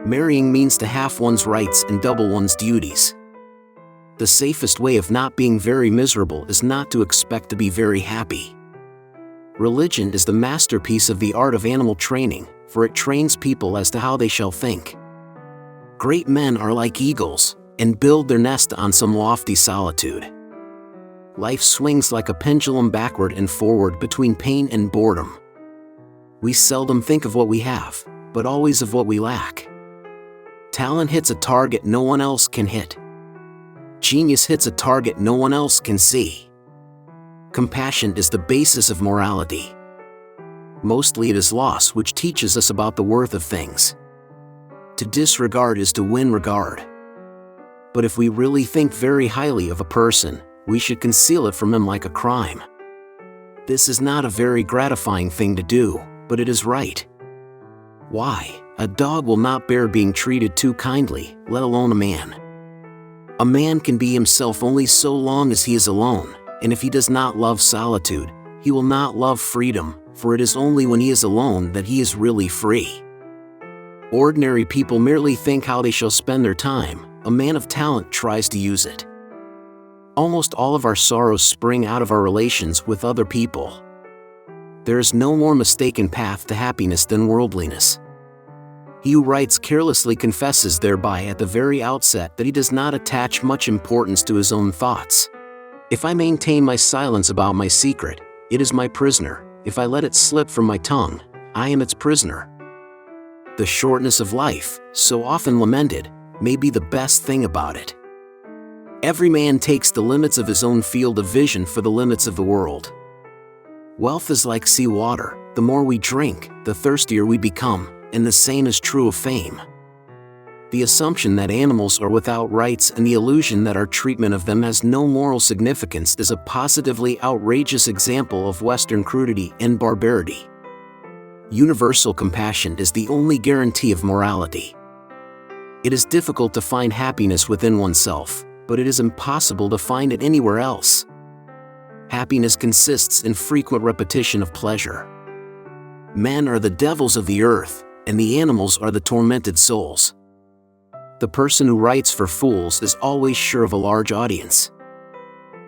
Marrying means to half one's rights and double one's duties. The safest way of not being very miserable is not to expect to be very happy. Religion is the masterpiece of the art of animal training, for it trains people as to how they shall think. Great men are like eagles, and build their nest on some lofty solitude. Life swings like a pendulum backward and forward between pain and boredom. We seldom think of what we have, but always of what we lack. Talent hits a target no one else can hit. Genius hits a target no one else can see. Compassion is the basis of morality. Mostly it is loss which teaches us about the worth of things. To disregard is to win regard. But if we really think very highly of a person, we should conceal it from him like a crime. This is not a very gratifying thing to do, but it is right. Why? A dog will not bear being treated too kindly, let alone a man. A man can be himself only so long as he is alone, and if he does not love solitude, he will not love freedom, for it is only when he is alone that he is really free. Ordinary people merely think how they shall spend their time. A man of talent tries to use it. Almost all of our sorrows spring out of our relations with other people. There is no more mistaken path to happiness than worldliness. He who writes carelessly confesses thereby at the very outset that he does not attach much importance to his own thoughts. If I maintain my silence about my secret, it is my prisoner. If I let it slip from my tongue, I am its prisoner. The shortness of life, so often lamented, may be the best thing about it. Every man takes the limits of his own field of vision for the limits of the world. Wealth is like sea water. The more we drink, the thirstier we become, and the same is true of fame. The assumption that animals are without rights and the illusion that our treatment of them has no moral significance is a positively outrageous example of Western crudity and barbarity. Universal compassion is the only guarantee of morality. It is difficult to find happiness within oneself, but it is impossible to find it anywhere else. Happiness consists in frequent repetition of pleasure. Men are the devils of the earth, and the animals are the tormented souls. The person who writes for fools is always sure of a large audience.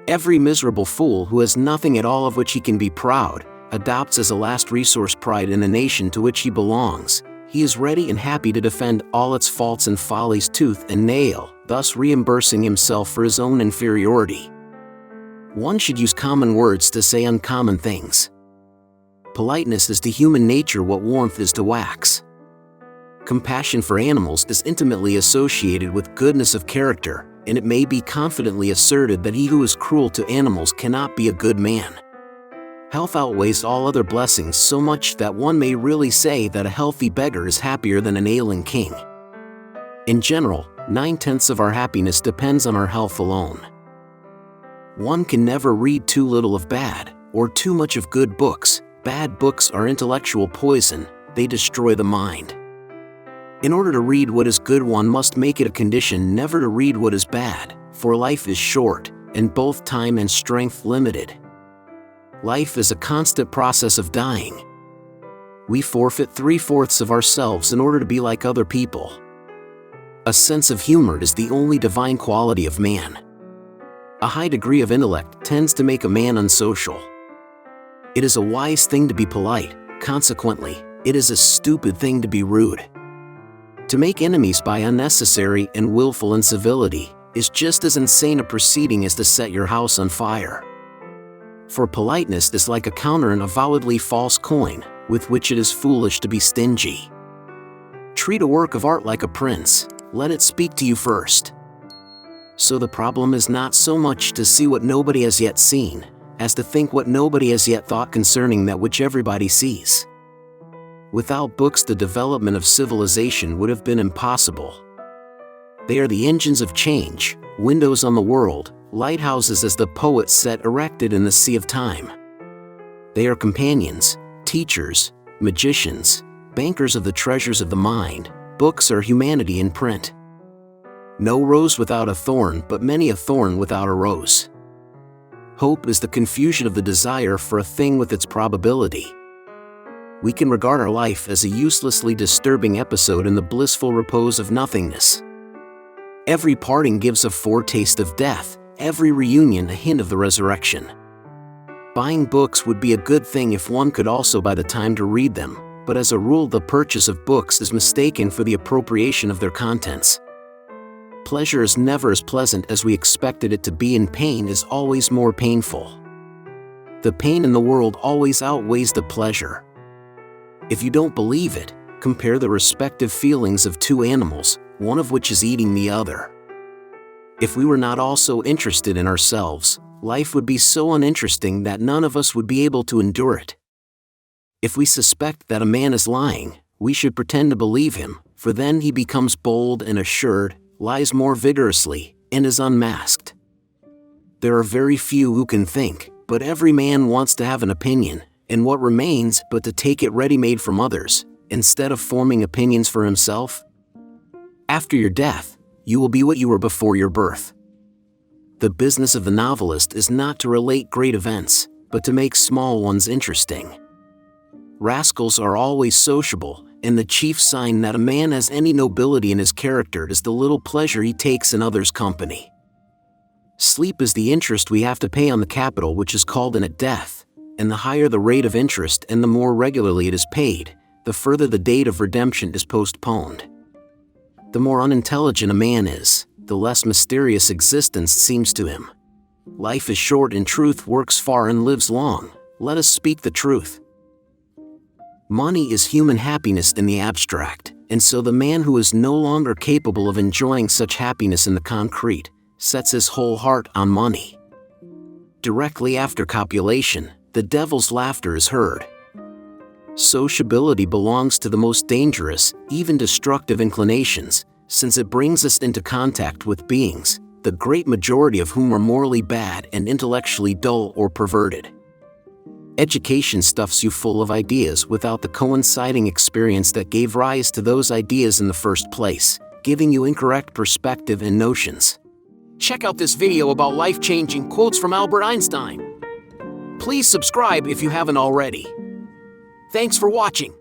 Every miserable fool who has nothing at all of which he can be proud, adopts as a last resource pride in the nation to which he belongs. He is ready and happy to defend all its faults and follies tooth and nail, thus reimbursing himself for his own inferiority. One should use common words to say uncommon things. Politeness is to human nature what warmth is to wax. Compassion for animals is intimately associated with goodness of character, and it may be confidently asserted that he who is cruel to animals cannot be a good man. Health outweighs all other blessings so much that one may really say that a healthy beggar is happier than an ailing king. In general, 9/10 of our happiness depends on our health alone. One can never read too little of bad, or too much of good books. Bad books are intellectual poison, they destroy the mind. In order to read what is good, one must make it a condition never to read what is bad, for life is short, and both time and strength limited. Life is a constant process of dying. We forfeit 3/4 of ourselves in order to be like other people. A sense of humor is the only divine quality of man. A high degree of intellect tends to make a man unsocial. It is a wise thing to be polite, consequently, it is a stupid thing to be rude. To make enemies by unnecessary and willful incivility is just as insane a proceeding as to set your house on fire. For politeness is like a counter an avowedly false coin, with which it is foolish to be stingy. Treat a work of art like a prince, let it speak to you first. So the problem is not so much to see what nobody has yet seen, as to think what nobody has yet thought concerning that which everybody sees. Without books, the development of civilization would have been impossible. They are the engines of change, windows on the world, lighthouses as the poet said erected in the sea of time. They are companions, teachers, magicians, bankers of the treasures of the mind. Books are humanity in print. No rose without a thorn, but many a thorn without a rose. Hope is the confusion of the desire for a thing with its probability. we can regard our life as a uselessly disturbing episode in the blissful repose of nothingness. Every parting gives a foretaste of death, every reunion a hint of the resurrection. Buying books would be a good thing if one could also buy the time to read them, but as a rule the purchase of books is mistaken for the appropriation of their contents. Pleasure is never as pleasant as we expected it to be, and pain is always more painful. The pain in the world always outweighs the pleasure. If you don't believe it, compare the respective feelings of two animals, one of which is eating the other. If we were not all so interested in ourselves, life would be so uninteresting that none of us would be able to endure it. If we suspect that a man is lying, we should pretend to believe him, for then he becomes bold and assured, lies more vigorously, and is unmasked. There are very few who can think, but every man wants to have an opinion, and what remains but to take it ready-made from others, instead of forming opinions for himself? After your death, you will be what you were before your birth. The business of the novelist is not to relate great events, but to make small ones interesting. Rascals are always sociable, and the chief sign that a man has any nobility in his character is the little pleasure he takes in others' company. Sleep is the interest we have to pay on the capital which is called in at death, and the higher the rate of interest and the more regularly it is paid, the further the date of redemption is postponed. The more unintelligent a man is, the less mysterious existence seems to him. Life is short and truth works far and lives long. Let us speak the truth. Money is human happiness in the abstract, and so the man who is no longer capable of enjoying such happiness in the concrete, sets his whole heart on money. Directly after copulation, the devil's laughter is heard. Sociability belongs to the most dangerous, even destructive inclinations, since it brings us into contact with beings, the great majority of whom are morally bad and intellectually dull or perverted. Education stuffs you full of ideas without the coinciding experience that gave rise to those ideas in the first place, giving you incorrect perspective and notions. Check out this video about life-changing quotes from Albert Einstein. Please subscribe if you haven't already. Thanks for watching.